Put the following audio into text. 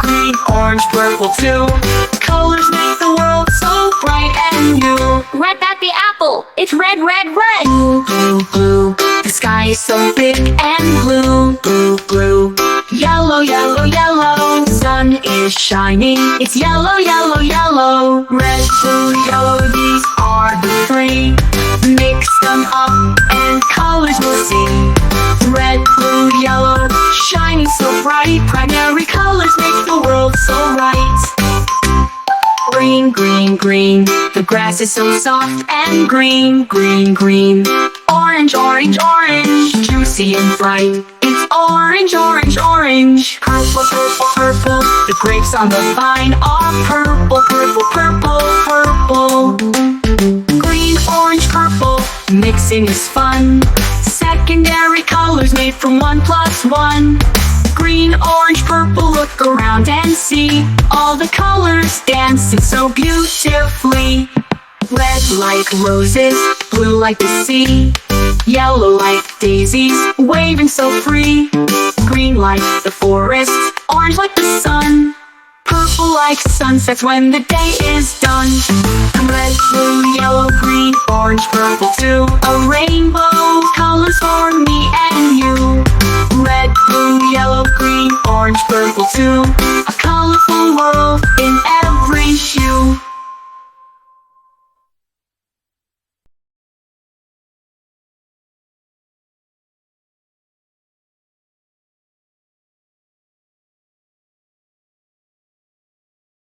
green, orange, purple too. Colors make the world so bright and new. Red at the apple, it's red, red, red. Blue, blue, blue, the sky is so big and blue. Blue, blue, yellow, yellow, yellow, sun is shining, it's yellow, yellow, yellow. Red, blue, yellow, these are the three. Mix them up and colors we'll see. Red, blue, yellow, shining so bright. Primary colors make the world so right. Green, green, green, the grass is so soft and green. Green, green, orange, orange, orange, juicy and bright. It's orange, orange, orange. Purple, purple, purple, the grapes on the vine are purple, purple, purple, purple. Green, orange, purple, mixing is fun. Secondary colors made from 1 plus 1. Green, orange, purple, look around and see all the colors dancing so beautifully. Red like roses, blue like the sea, yellow like daisies, waving so free. Green like the forest, orange like the sun, purple like sunsets when the day is done. Red, blue, yellow, green, orange, purple too. A rainbow, colors for me and you. Red, blue, yellow, green, orange, purple too. A colorful world